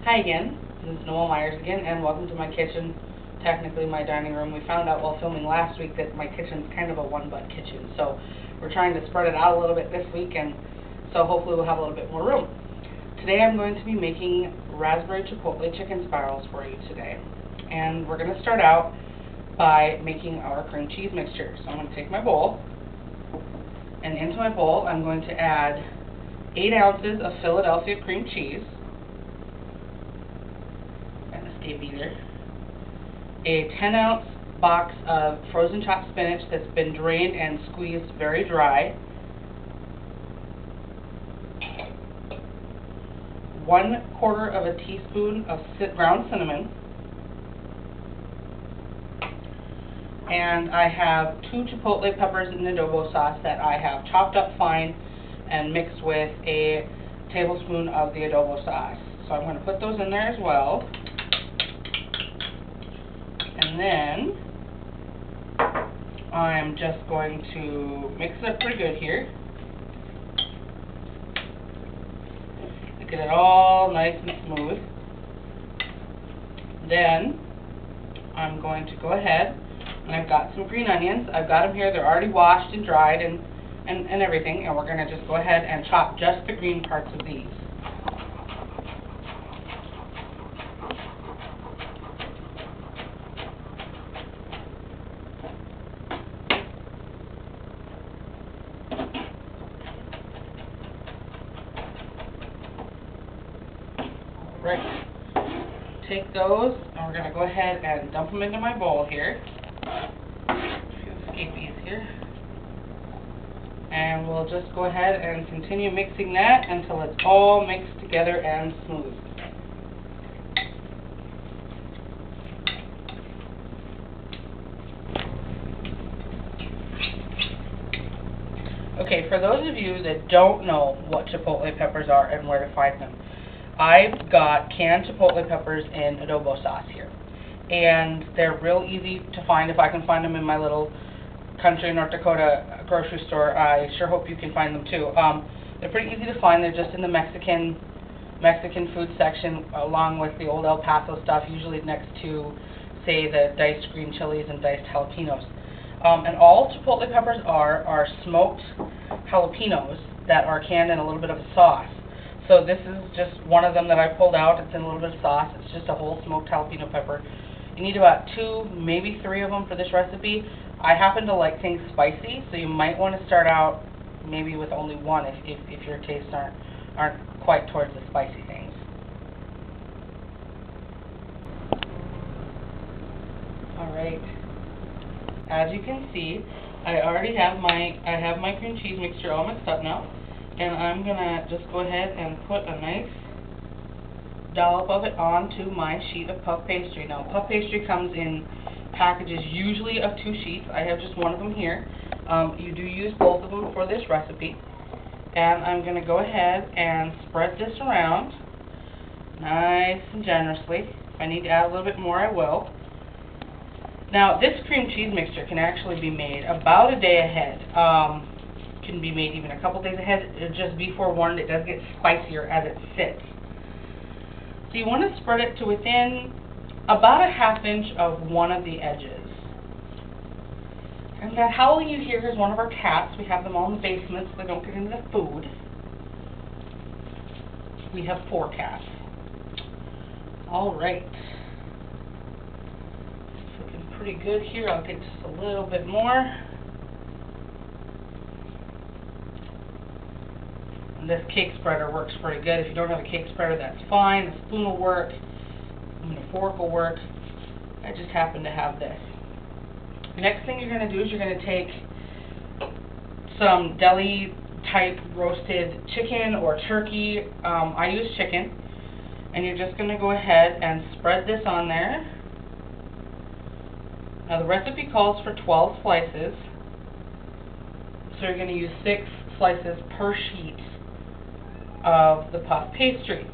Hi again, this is Noel Myers again, and welcome to my kitchen, technically my dining room. We found out while filming last week that my kitchen's kind of a one-butt kitchen, so we're trying to spread it out a little bit this week, and so hopefully we'll have a little bit more room. Today I'm going to be making raspberry chipotle chicken spirals for you today, and we're going to start out by making our cream cheese mixture. So I'm going to take my bowl, and into my bowl I'm going to add 8 ounces of Philadelphia cream cheese, either a 10-ounce box of frozen chopped spinach that's been drained and squeezed very dry, 1/4 of a teaspoon of ground cinnamon, and I have 2 chipotle peppers in adobo sauce that I have chopped up fine and mixed with a tablespoon of the adobo sauce. So I'm going to put those in there as well. And then I'm just going to mix it up pretty good here. Get it all nice and smooth. Then I'm going to go ahead, and I've got some green onions. I've got them here. They're already washed and dried and everything, and we're going to just go ahead and chop just the green parts of these. Right. Take those, and we're going to go ahead and dump them into my bowl here. A few escapees here. And we'll just go ahead and continue mixing that until it's all mixed together and smooth. Okay, for those of you that don't know what chipotle peppers are and where to find them, I've got canned chipotle peppers in adobo sauce here, and they're real easy to find. If I can find them in my little country North Dakota grocery store, I sure hope you can find them too. They're pretty easy to find. They're just in the Mexican food section, along with the old El Paso stuff, usually next to, say, the diced green chilies and diced jalapenos. And all chipotle peppers are smoked jalapenos that are canned in a little bit of a sauce. So this is just one of them that I pulled out. It's in a little bit of sauce. It's just a whole smoked jalapeno pepper. You need about 2, maybe 3 of them for this recipe. I happen to like things spicy, so you might want to start out maybe with only 1 if your tastes aren't quite towards the spicy things. All right. As you can see, I already have my cream cheese mixture all mixed up now. And I'm going to just go ahead and put a nice dollop of it onto my sheet of puff pastry. Now, puff pastry comes in packages usually of 2 sheets. I have just one of them here. You do use both of them for this recipe. And I'm going to go ahead and spread this around nice and generously. If I need to add a little bit more, I will. Now, this cream cheese mixture can actually be made about a day ahead. Can be made even a couple days ahead. Just be forewarned, it does get spicier as it sits. So you want to spread it to within about a 1/2 inch of one of the edges. And that howling you hear is one of our cats. We have them all in the basement so they don't get into the food. We have 4 cats. All right. It's looking pretty good here. I'll get just a little bit more. This cake spreader works pretty good. If you don't have a cake spreader, that's fine. A spoon will work. A fork will work. I just happen to have this. The next thing you're going to do is you're going to take some deli-type roasted chicken or turkey. I use chicken. And you're just going to go ahead and spread this on there. Now, the recipe calls for 12 slices. So you're going to use 6 slices per sheet of the puff pastry.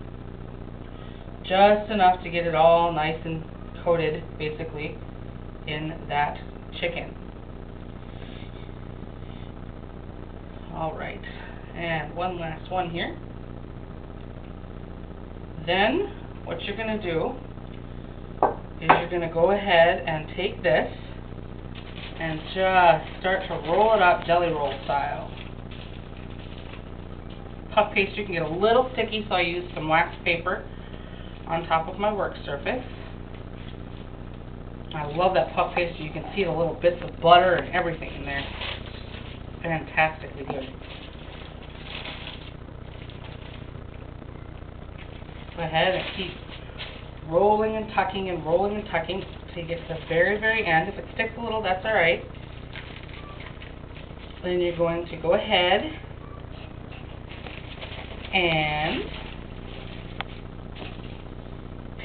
Just enough to get it all nice and coated, basically, in that chicken. Alright, and one last one here. Then what you're going to do is you're going to go ahead and take this and just start to roll it up jelly roll style. Puff pastry can get a little sticky, so I use some wax paper on top of my work surface. I love that puff pastry. You can see the little bits of butter and everything in there. Fantastically good. Go ahead and keep rolling and tucking and rolling and tucking till you get to the very, very end. If it sticks a little, that's alright. Then you're going to go ahead and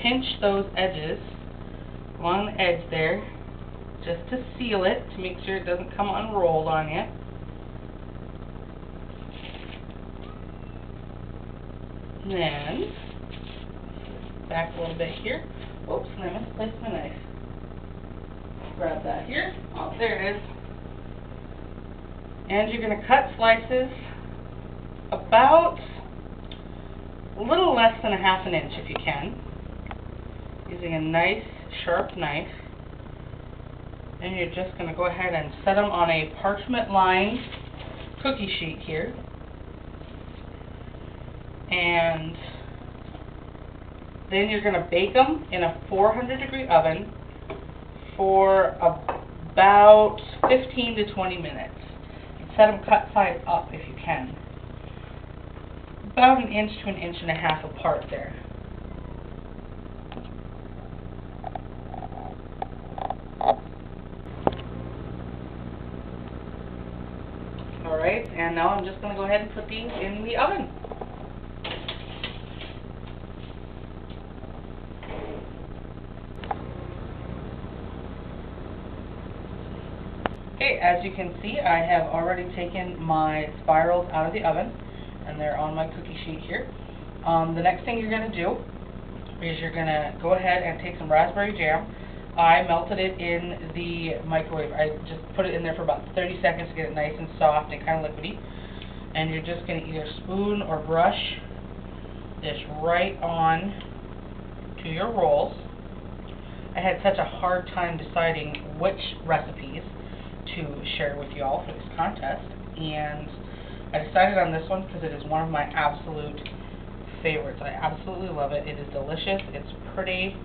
pinch those edges along the edge there just to seal it, to make sure it doesn't come unrolled on you. Then back a little bit here. Oops, and I misplaced my knife. Grab that here. Oh, there it is. And you're going to cut slices about a little less than a half an inch if you can, using a nice sharp knife. And you're just going to go ahead and set them on a parchment lined cookie sheet here. And then you're going to bake them in a 400-degree oven for about 15 to 20 minutes. Set them cut side up if you can. About an inch to an inch and a half apart there. Alright, and now I'm just going to go ahead and put these in the oven. Okay, as you can see, I have already taken my spirals out of the oven, and they're on my cookie sheet here. The next thing you're going to do is you're going to go ahead and take some raspberry jam. I melted it in the microwave. I just put it in there for about 30 seconds to get it nice and soft and kind of liquidy. And you're just going to either spoon or brush this right on to your rolls. I had such a hard time deciding which recipes to share with you all for this contest, and I decided on this one because it is one of my absolute favorites. I absolutely love it. It is delicious, it's pretty,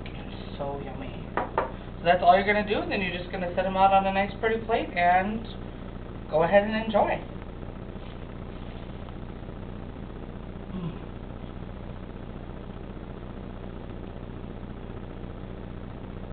and so yummy. So that's all you're going to do, and then you're just going to set them out on a nice pretty plate and go ahead and enjoy.